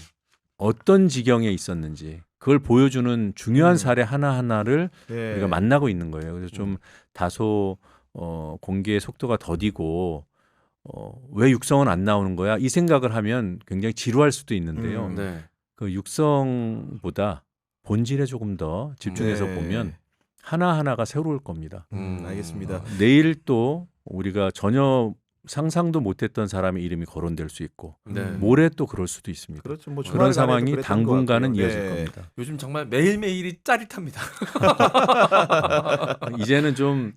어떤 지경에 있었는지 그걸 보여주는 중요한 사례 하나하나를 네. 우리가 만나고 있는 거예요. 그래서 좀 다소 공개의 속도가 더디고 왜 육성은 안 나오는 거야? 이 생각을 하면 굉장히 지루할 수도 있는데요. 네. 그 육성보다 본질에 조금 더 집중해서 네. 보면 하나하나가 새로울 겁니다. 알겠습니다. 내일 또 우리가 전혀 상상도 못했던 사람의 이름이 거론될 수 있고 네. 모레 또 그럴 수도 있습니다. 그렇죠. 뭐 그런 주말 상황이 간에도 그랬던 당분간은 것 같고요. 이어질 네. 겁니다. 요즘 정말 매일매일이 짜릿합니다. 이제는 좀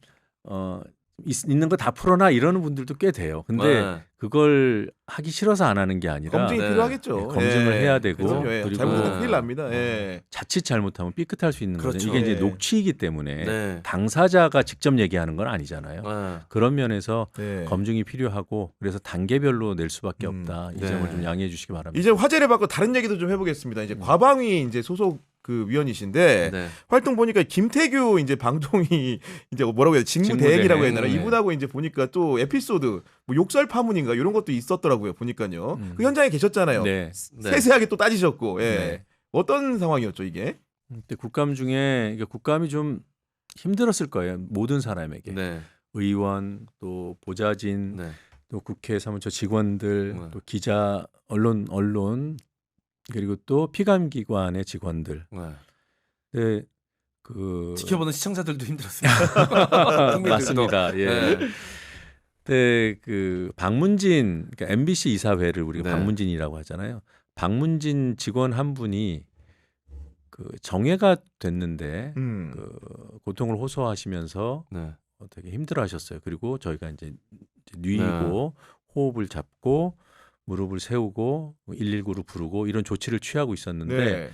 있는 거 다 풀어놔 이러는 분들도 꽤 돼요. 근데 그걸 하기 싫어서 안 하는 게 아니라 검증이 네. 필요하겠죠. 네, 검증을 해야 되고 그럼요. 예. 그리고 잘못하면 큰일 납니다. 예. 자칫 잘못하면 삐끗할 수 있는 그렇죠. 거죠. 이게 이제 네. 녹취이기 때문에 네. 당사자가 직접 얘기하는 건 아니잖아요. 그런 면에서 네. 검증이 필요하고 그래서 단계별로 낼 수밖에 없다. 이 네. 점을 좀 양해해 주시기 바랍니다. 이제 화제를 받고 다른 얘기도 좀 해보겠습니다. 이제 과방위 이제 소속 그 위원이신데 네. 활동 보니까 김태규 이제 방통위 이제 뭐라고 해야 돼 직무대행이라고 해야 되나 직무대행. 이분하고 이제 보니까 또 에피소드 뭐 욕설 파문인가 이런 것도 있었더라고요. 보니까요. 그 현장에 계셨잖아요. 네. 네. 세세하게 또 따지셨고 예. 네. 어떤 상황이었죠 이게? 근데 국감 중에 그러니까 국감이 좀 힘들었을 거예요. 모든 사람에게. 네. 의원 또 보좌진 네. 또 국회 사무처 직원들, 네. 또 기자, 언론 그리고 또 피감기관의 직원들. 네. 네, 그 지켜보는 시청자들도 힘들었습니다. 국민들도. 맞습니다. 예. 네. 네, 그 박문진 그러니까 MBC 이사회를 우리가 네. 박문진이라고 하잖아요. 박문진 직원 한 분이 그 정회가 됐는데 그 고통을 호소하시면서 네. 되게 힘들어하셨어요. 그리고 저희가 이제 누이고 호흡을 잡고 무릎을 세우고 119를 부르고 이런 조치를 취하고 있었는데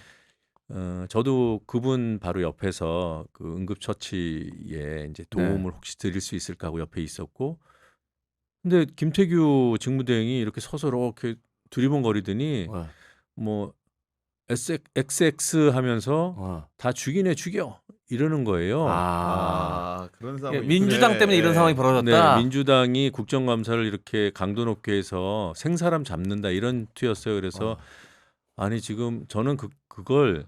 네. 저도 그분 바로 옆에서 그 응급처치에 이제 도움을 혹시 드릴 수 있을까 하고 옆에 있었고, 근데 김태규 직무대행이 이렇게 서서 이렇게 두리번거리더니 네. 뭐 XX 하면서 어. 다 죽이네 죽여 이러는 거예요. 그런 예, 상황이 민주당 있네. 때문에 이런 상황이 네, 벌어졌다. 민주당이 국정감사를 이렇게 강도 높게 해서 생사람 잡는다 이런 투였어요. 그래서 아니 지금 저는 그걸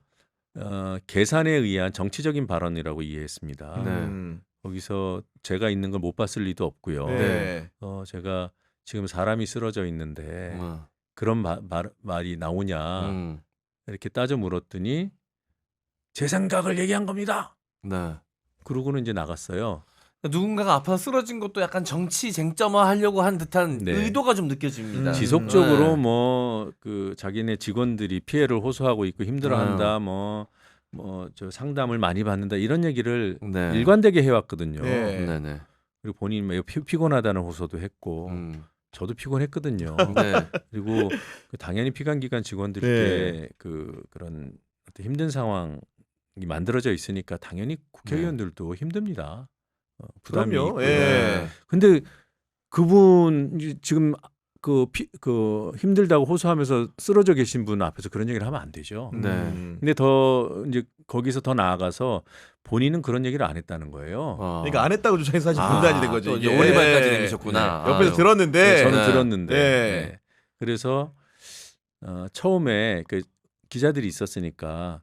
계산에 의한 정치적인 발언이라고 이해했습니다. 네. 거기서 제가 있는 걸 못 봤을 리도 없고요. 네. 제가 지금 사람이 쓰러져 있는데 그런 말이 나오냐 이렇게 따져 물었더니 제 생각을 얘기한 겁니다. 네. 그러고는 이제 나갔어요. 누군가가 아파서 쓰러진 것도 약간 정치 쟁점화하려고 한 듯한 네. 의도가 좀 느껴집니다. 지속적으로 네. 뭐 그 자기네 직원들이 피해를 호소하고 있고 힘들어한다 저 상담을 많이 받는다 이런 얘기를 네. 일관되게 해왔거든요. 네. 네. 네. 그리고 본인 뭐 피곤하다는 호소도 했고 저도 피곤했거든요. 네. 그리고 당연히 피감기관 직원들께 그런 어떤 힘든 상황이 만들어져 있으니까 당연히 국회의원들도 힘듭니다. 부담이 그럼요. 있고요. 예. 근데 그분 지금 그 힘들다고 호소하면서 쓰러져 계신 분 앞에서 그런 얘기를 하면 안 되죠. 네. 근데 더 이제 거기서 더 나아가서 본인은 그런 얘기를 안 했다는 거예요. 그러니까 안 했다고 주장해서 사실 분단이 된 거죠. 또 이제 이게. 오리발까지 내미셨구나. 네. 옆에서 아유. 들었는데 네, 저는 네. 들었는데 네. 네. 그래서 처음에 그 기자들이 있었으니까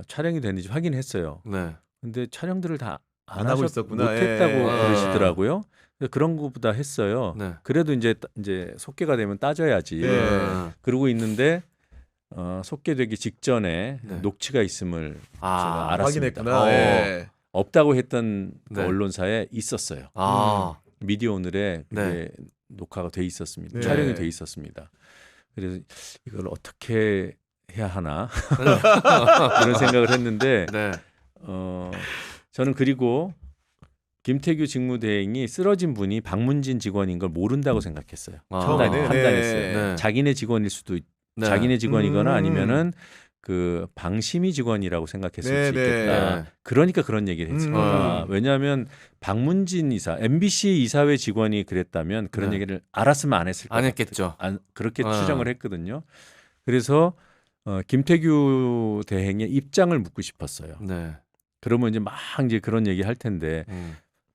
촬영이 됐는지 확인했어요. 네. 근데 촬영들을 다 안 하고 있었구나. 못했다고 예. 그러시더라고요. 그래서 그런 것보다 했어요. 네. 그래도 이제 속개가 되면 따져야지. 네. 그러고 있는데 속개되기 직전에 네. 녹취가 있음을 제가 알았습니다. 확인했구나. 예. 없다고 했던 그 네. 언론사에 있었어요. 미디어 오늘에 그게 네. 녹화가 돼 있었습니다. 네. 촬영이 돼 있었습니다. 그래서 이걸 어떻게 해야 하나 그런 생각을 했는데 네. 저는 그리고 김태규 직무대행이 쓰러진 분이 박문진 직원인 걸 모른다고 생각했어요. 처음에는 판단했어요. 네. 자기네 직원일 수도 네. 자기네 직원이거나 음. 아니면은 그 방심위 직원이라고 생각했을 네, 수 있겠다. 네. 그러니까 그런 얘기를 했을 거다. 왜냐하면 박문진 이사, MBC 이사회 직원이 그랬다면 그런 네. 얘기를 알았으면 안 했을 안 것 했겠죠. 그렇게 어. 추정을 했거든요. 그래서 김태규 대행의 입장을 묻고 싶었어요. 네. 그러면 이제 막 이제 그런 얘기 할 텐데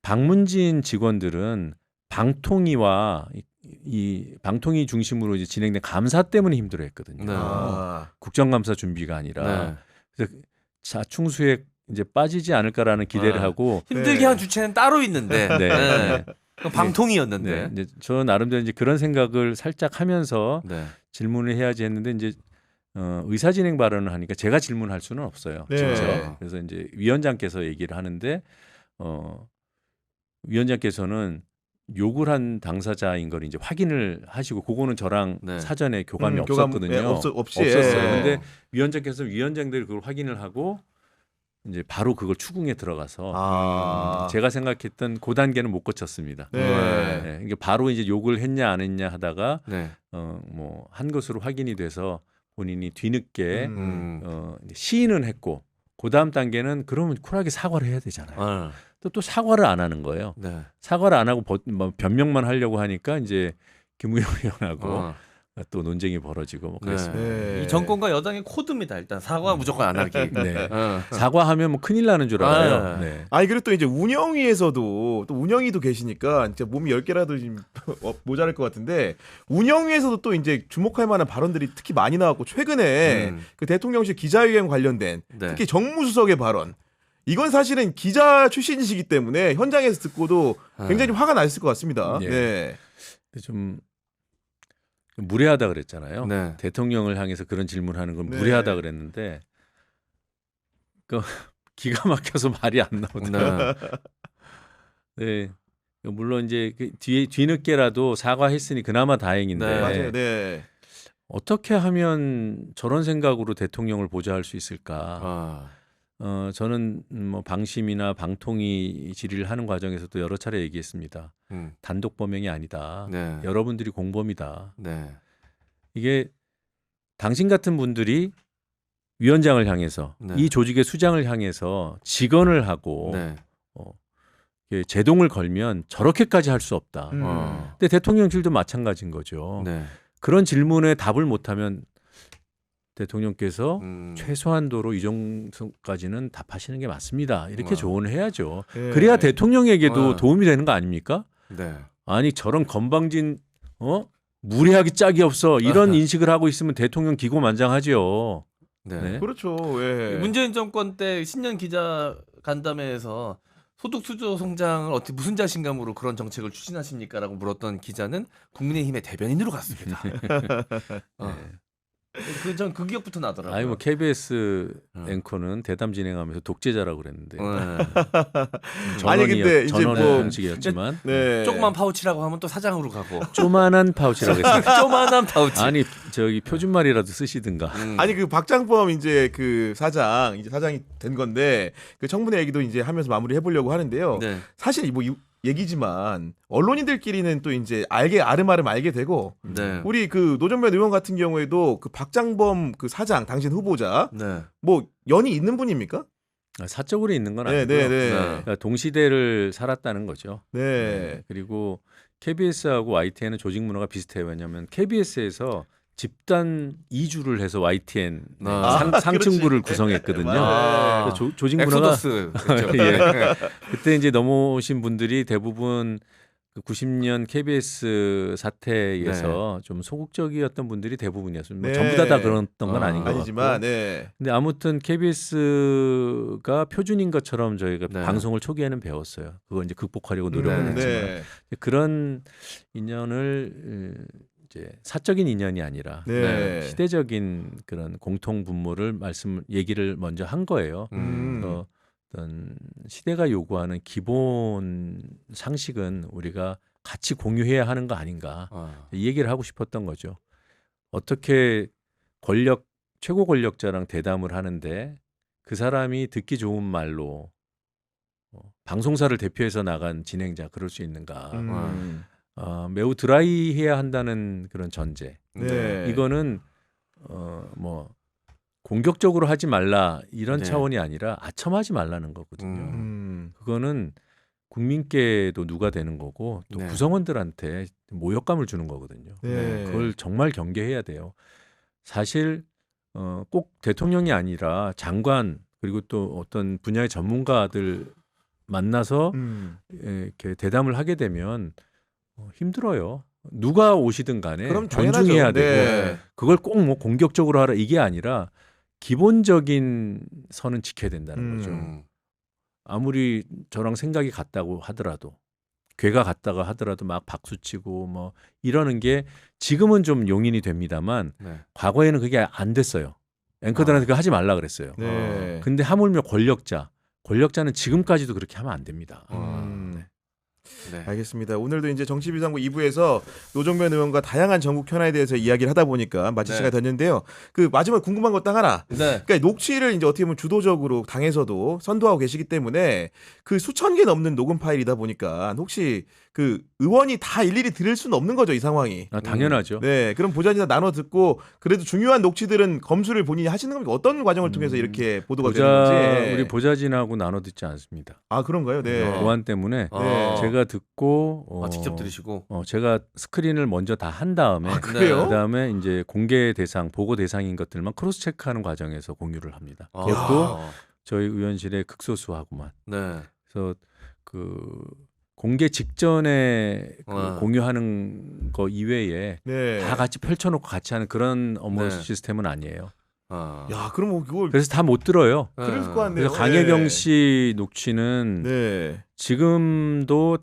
박문진 직원들은 방통위와 이 방통위 중심으로 이제 진행된 감사 때문에 힘들어했거든요. 네. 국정감사 준비가 아니라 네. 그래서 자충수에 이제 빠지지 않을까라는 기대를 네. 하고 힘들게 네. 한 주체는 따로 있는데 네. 네. 그 방통이었는데 이제 저 나름대로 이제 그런 생각을 살짝 하면서 네. 질문을 해야지 했는데 이제 의사 진행 발언을 하니까 제가 질문할 수는 없어요. 네. 직접. 그래서 이제 위원장께서 얘기를 하는데 위원장께서는 욕을 한 당사자인 걸 이제 확인을 하시고 그거는 저랑 네. 사전에 교감이 교감, 없었거든요. 예, 없이 없었어요. 예. 근데 위원장께서 위원장들이 그걸 확인을 하고 이제 바로 그걸 추궁에 들어가서 제가 생각했던 그 단계는 못 거쳤습니다. 네. 네, 이게 바로 이제 욕을 했냐 안 했냐 하다가 네. 뭐 한 것으로 확인이 돼서 본인이 뒤늦게 이제 시인은 했고 그 다음 단계는 그러면 쿨하게 사과를 해야 되잖아요. 또 사과를 안 하는 거예요. 네. 사과를 안 하고 뭐 변명만 하려고 하니까 이제 김우영 의원하고 또 논쟁이 벌어지고 뭐 그랬습니다. 네. 이 정권과 여당의 코드입니다. 일단 사과 무조건 안 하기. 네. 사과하면 뭐 큰일 나는 줄 알아요. 네. 아니 그리고 또 이제 운영위에서도 또 운영위도 계시니까 진짜 몸이 10개라도 좀 모자랄 것 같은데 운영위에서도 또 이제 주목할 만한 발언들이 특히 많이 나왔고 최근에 그 대통령실 기자회견 관련된 네. 특히 정무수석의 발언 이건 사실은 기자 출신이시기 때문에 현장에서 듣고도 굉장히 화가 났을 것 같습니다. 예. 네. 좀 무례하다 그랬잖아요. 네. 대통령을 향해서 그런 질문하는 건 네. 무례하다 그랬는데 그 기가 막혀서 말이 안 나오더라고요. 네. 네. 물론 이제 그 뒤늦게라도 사과했으니 그나마 다행인데 네. 맞아요. 네. 어떻게 하면 저런 생각으로 대통령을 보좌할 수 있을까? 저는 뭐 방심이나 방통위 질의를 하는 과정에서도 여러 차례 얘기했습니다. 단독 범행이 아니다. 네. 여러분들이 공범이다. 네. 이게 당신 같은 분들이 위원장을 향해서 네. 이 조직의 수장을 향해서 직언을 하고 네. 제동을 걸면 저렇게까지 할 수 없다. 음. 근데 대통령실도 마찬가지인 거죠. 네. 그런 질문에 답을 못하면 대통령께서 음. 최소한도로 이 정도까지는 답하시는 게 맞습니다. 이렇게 조언을 해야죠. 네. 그래야 대통령에게도 네. 도움이 되는 거 아닙니까? 네. 아니 저런 건방진 무례하기 짝이 없어 이런 아하. 인식을 하고 있으면 대통령 기고만장하죠. 네. 네. 그렇죠. 예. 문재인 정권 때 신년 기자 간담회에서 소득 수조 성장을 어떻게 무슨 자신감으로 그런 정책을 추진하십니까라고 물었던 기자는 국민의힘의 대변인으로 갔습니다. 전 그 기억부터 나더라고요. 아니 뭐 KBS 앵커는 대담 진행하면서 독재자라고 그랬는데 아니, 근데 이제 전원의 뭐- 형식이었지만 네. 조그만 파우치라고 하면 또 사장으로 가고 쪼만한 파우치라고 했습니다. 조만한 파우치. 아니 저기 표준말이라도 쓰시든가. 아니 그 박장범 이제 그 사장 이제 사장이 된 건데 그 청문회 얘기도 이제 하면서 마무리 해보려고 하는데요. 네. 사실 뭐 얘기지만 언론인들끼리는 또 이제 아름아름 알게 되고 네. 우리 그 노정면 의원 같은 경우에도 그 박장범 그 사장 당신 후보자 네. 뭐 연이 있는 분입니까? 사적으로 있는 건 네, 아니고요. 네, 네. 그러니까 동시대를 살았다는 거죠. 네. 그리고 KBS하고 YTN은 조직 문화가 비슷해요. 왜냐하면 KBS에서 집단 이주를 해서 YTN 상층부를 구성했거든요. 맞아요. 그래서 조직 문화가 엑소더스. 예. 그때 이제 넘어오신 분들이 대부분 그 90년 KBS 사태에서 좀 소극적이었던 분들이 대부분이었습니다. 뭐 네. 전부 다 그랬던 건 아닌 것 아니지만 같고. 네. 근데 아무튼 KBS가 표준인 것처럼 저희가 네. 방송을 초기에는 배웠어요. 그거 이제 극복하려고 노력은 네. 했지만 네. 그런 인연을 이제 사적인 인연이 아니라 네. 시대적인 그런 공통 분모를 얘기를 먼저 한 거예요. 그래서 어떤 시대가 요구하는 기본 상식은 우리가 같이 공유해야 하는 거 아닌가 이 얘기를 하고 싶었던 거죠. 어떻게 최고 권력자랑 대담을 하는데 그 사람이 듣기 좋은 말로 방송사를 대표해서 나간 진행자 그럴 수 있는가? 매우 드라이해야 한다는 그런 전제. 네. 이거는 뭐 공격적으로 하지 말라 이런 네. 차원이 아니라 아첨하지 말라는 거거든요. 음. 그거는 국민께도 누가 되는 거고 또 네. 구성원들한테 모욕감을 주는 거거든요. 네. 그걸 정말 경계해야 돼요. 사실 꼭 대통령이 아니라 장관 그리고 또 어떤 분야의 전문가들 만나서 이렇게 대담을 하게 되면 힘들어요. 누가 오시든 간에 그럼 존중해야 당연하죠. 되고 네. 그걸 꼭 뭐 공격적으로 하라 이게 아니라 기본적인 선은 지켜야 된다는 거죠. 아무리 저랑 생각이 같다고 하더라도 괴가 같다고 하더라도 막 박수치고 뭐 이러는 게 지금은 좀 용인이 됩니다만 네. 과거에는 그게 안 됐어요. 앵커들한테 그거 하지 말라 그랬어요. 네. 근데 하물며 권력자는 지금까지도 그렇게 하면 안 됩니다. 네. 알겠습니다. 오늘도 이제 정치비상구 2부에서 노정면 의원과 다양한 전국 현안에 대해서 이야기를 하다 보니까 마칠 네. 시간이 됐는데요. 그 마지막에 궁금한 것 딱 하나. 네. 그러니까 녹취를 이제 어떻게 보면 주도적으로 당에서도 선도하고 계시기 때문에 그 수천 개 넘는 녹음 파일이다 보니까 혹시 그 의원이 다 일일이 들을 수는 없는 거죠, 이 상황이. 당연하죠. 네, 그럼 보좌진과 나눠 듣고 그래도 중요한 녹취들은 검수를 본인이 하시는 겁니까? 어떤 과정을 통해서 이렇게 보도가 되는 건지. 우리 보좌진하고 나눠 듣지 않습니다. 아, 그런가요? 네. 보안 때문에 네. 제가 듣고 직접 들으시고. 제가 스크린을 먼저 다 한 다음에 그래요? 그다음에 이제 공개 대상, 보고 대상인 것들만 크로스 체크하는 과정에서 공유를 합니다. 아. 그것도 저희 의원실의 극소수하고만. 네. 그래서 그 공개 직전에 그 공유하는 거 이외에 네. 다 같이 펼쳐놓고 같이 하는 그런 업무 네. 시스템은 아니에요. 야, 그럼 뭐 그걸 그래서 다 못 들어요. 그럴 것 같네요. 그래서 강혜경 네. 씨 녹취는 네. 지금도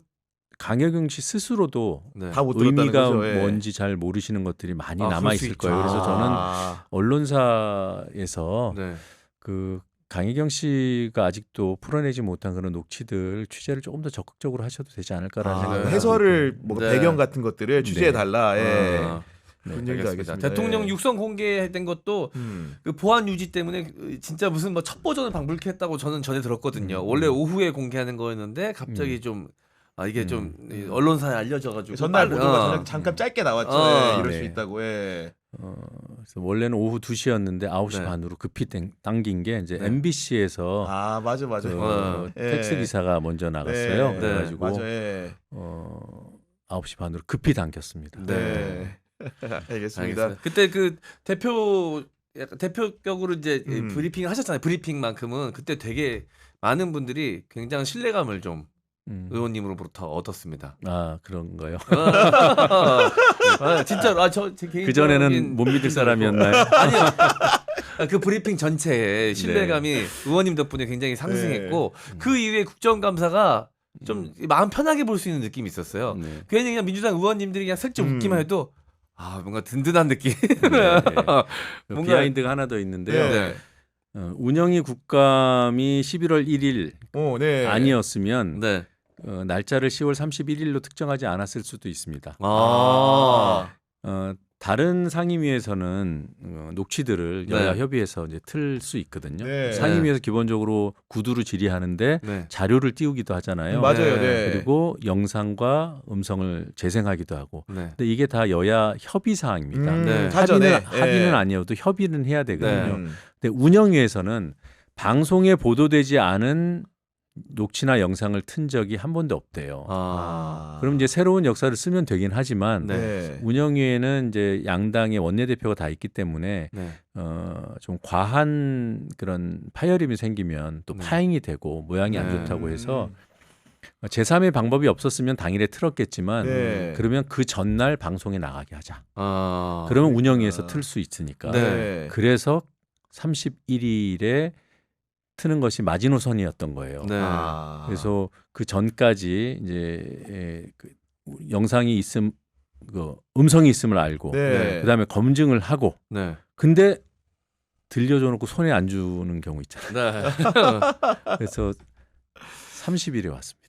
강혜경 씨 스스로도 네. 다 못 들었다는 의미가 거죠. 예. 뭔지 잘 모르시는 것들이 많이 아, 남아 그럴 수 있을 있죠. 거예요. 그래서 저는 아. 언론사에서 네. 그 강혜경 씨가 아직도 풀어내지 못한 그런 녹취들 취재를 조금 더 적극적으로 하셔도 되지 않을까라는 아, 생각을 하고 해설을 있거든요. 뭐 네. 배경 같은 것들을 취재해 달라. 예. 아, 그런 네, 얘기도 알겠습니다. 알겠습니다. 대통령 예. 육성 공개된 것도 그 보안 유지 때문에 진짜 무슨 뭐 첫 버전을 방불케했다고 저는 전에 들었거든요. 원래 오후에 공개하는 거였는데 갑자기 좀 이게 좀 언론사에 알려져가지고 전날 보도가 저녁 어. 잠깐 짧게 나왔죠. 어. 예, 이럴 수 네. 있다고. 예. 그래서 원래는 오후 2시였는데 9시 네. 반으로 급히 당긴 게 이제 네. MBC에서 아 맞아. 어. 예. 텍스 기사가 먼저 나갔어요. 네. 그래가지고 맞아. 예. 9시 반으로 급히 당겼습니다. 네. 알겠습니다. 알겠습니다. 그때 그 대표 약간 대표격으로 이제 브리핑 하셨잖아요. 브리핑만큼은 그때 되게 많은 분들이 굉장히 신뢰감을 좀 의원님으로부터 얻었습니다. 아 그런가요? 진짜로 제 개인적인 그 전에는 못 믿을 사람이었나요? 아니요. 그 브리핑 전체의 신뢰감이 의원님 덕분에 굉장히 상승했고 그 이후에 국정감사가 좀 마음 편하게 볼 수 있는 느낌이 있었어요. 네. 괜히 그냥 민주당 의원님들이 그냥 슬쩍 웃기만 해도 뭔가 든든한 느낌. 뭔가- 비하인드가 하나 더 있는데요. 네. 운영위 국감이 11월 1일 네. 아니었으면 네. 날짜를 10월 31일로 특정하지 않았을 수도 있습니다. 아. 다른 상임위에서는 녹취들을 네. 여야 협의해서 이제 틀 수 있거든요. 네. 상임위에서 기본적으로 구두로 질의하는데 네. 자료를 띄우기도 하잖아요. 맞아요. 네. 네. 그리고 영상과 음성을 재생하기도 하고. 네. 근데 이게 다 여야 협의 사항입니다. 네. 사전에. 합의는 아니어도 협의는 해야 되거든요. 네. 근데 운영위에서는 방송에 보도되지 않은 녹취나 영상을 튼 적이 한 번도 없대요. 그럼 이제 새로운 역사를 쓰면 되긴 하지만 네. 운영위에는 이제 양당의 원내대표가 다 있기 때문에 네. 좀 과한 그런 파열음이 생기면 또 네. 파행이 되고 모양이 안 네. 좋다고 해서 제3의 방법이 없었으면 당일에 틀었겠지만 네. 그러면 그 전날 방송에 나가게 하자. 아. 그러면 운영위에서 틀 수 있으니까. 네. 그래서 31일에 트는 것이 마지노선이었던 거예요. 네. 그래서 그 전까지 이제 그 영상이 그 음성이 있음을 알고 네. 그다음에 검증을 하고 네. 근데 들려줘 놓고 손에 안 주는 경우 있잖아요. 네. 그래서 30일에 왔습니다.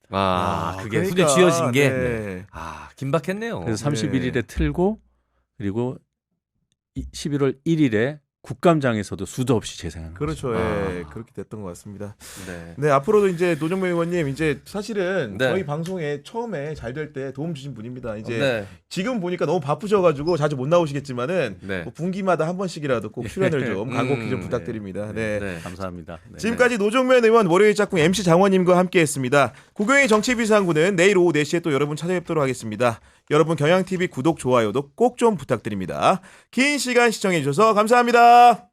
그게 그러니까, 손에 쥐어진 게 네. 긴박했네요. 그래서 네. 31일에 틀고 그리고 11월 1일에 국감장에서도 수도 없이 재생한 그렇죠. 거죠. 예. 그렇게 됐던 것 같습니다. 네. 네, 앞으로도 이제 노정명 의원님 이제 사실은 네. 저희 방송에 처음에 잘 될 때 도움 주신 분입니다. 이제 네. 지금 보니까 너무 바쁘셔가지고 자주 못 나오시겠지만은 네. 뭐 분기마다 한 번씩이라도 꼭 출연을 좀 간곡히 좀 네. 부탁드립니다. 네. 네. 감사합니다. 네. 지금까지 노정면 의원 월요일 짝꿍 MC 장원님과 함께했습니다. 국영의 정치비상구는 내일 오후 4시에 또 여러분 찾아뵙도록 하겠습니다. 여러분 경향TV 구독, 좋아요도 꼭 좀 부탁드립니다. 긴 시간 시청해주셔서 감사합니다.